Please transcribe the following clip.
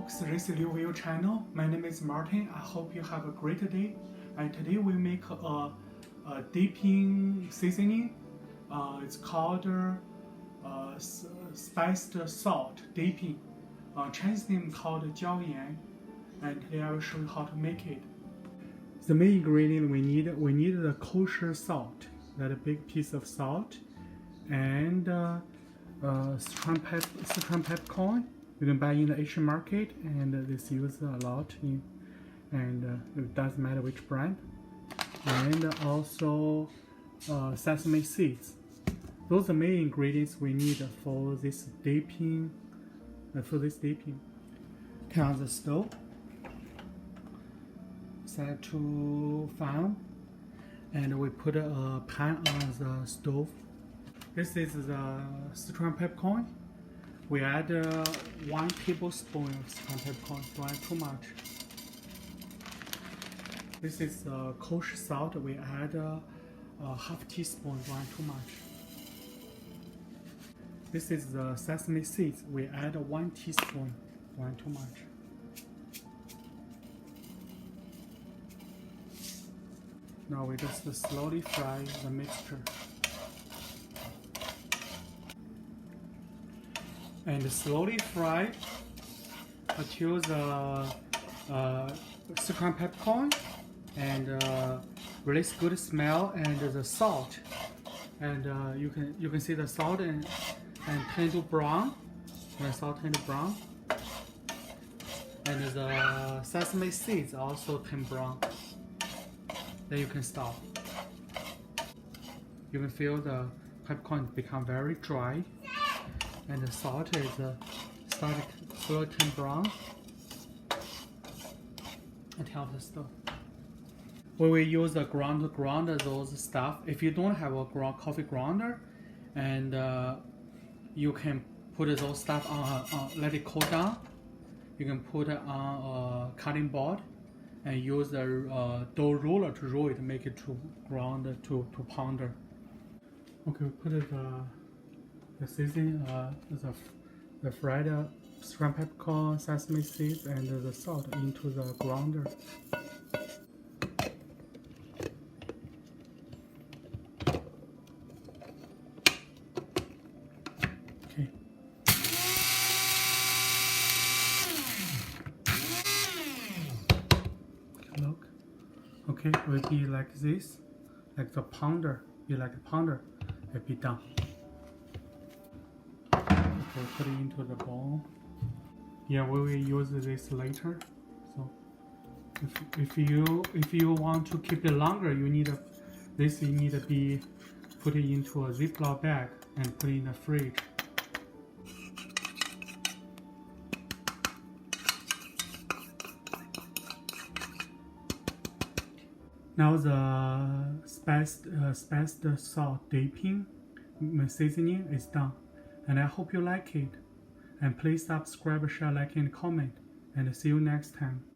folks, this is Liu channel. My name is Martin. I hope you have a great day. And today we make a dipping seasoning. It's called spiced salt dipping. Chinese name called 椒盐. And today I will show you how to make it. The main ingredient we need the kosher salt, that a big piece of salt, and Sichuan peppercorn. You can buy in the Asian market, and this used a lot in, and it doesn't matter which brand. And also sesame seeds. Those are the main ingredients we need for this dipping. Turn on the stove. Set to fan, and we put a pan on the stove. This is the Sichuan peppercorn. We add 1 tablespoon of Sichuan peppercorn. Don't add too much. This is kosher salt. We add half teaspoon. Don't add too much. This is the sesame seeds. We add 1 teaspoon. Don't add too much. Now we just slowly fry the mixture. And slowly fry until the Sichuan peppercorn and release good smell and the salt. And you can see the salt and turn to brown. When salt turn to brown, and the sesame seeds also turn brown. Then you can stop. You can feel the peppercorn become very dry, and the salt is starting slowly turn brown until the stove. We will use a grinder to grind those stuff. If you don't have a coffee grinder, and you can put those stuff on, let it cool down. You can put it on a cutting board and use the dough roller to roll it, make it to ground to pounder. Okay, we put the seasoning, the fried Sichuan peppercorn, sesame seeds, and the salt into the grinder. Okay. Look. Okay, it will be like this, like the pounder. Be like a pounder. It'll be done. Okay, put it into the bowl. Yeah, we will use this later. So, if you want to keep it longer, you need to be put it into a Ziploc bag and put it in the fridge. Now the spiced salt dipping seasoning is done, and I hope you like it. And please subscribe, share, like, and comment. And see you next time.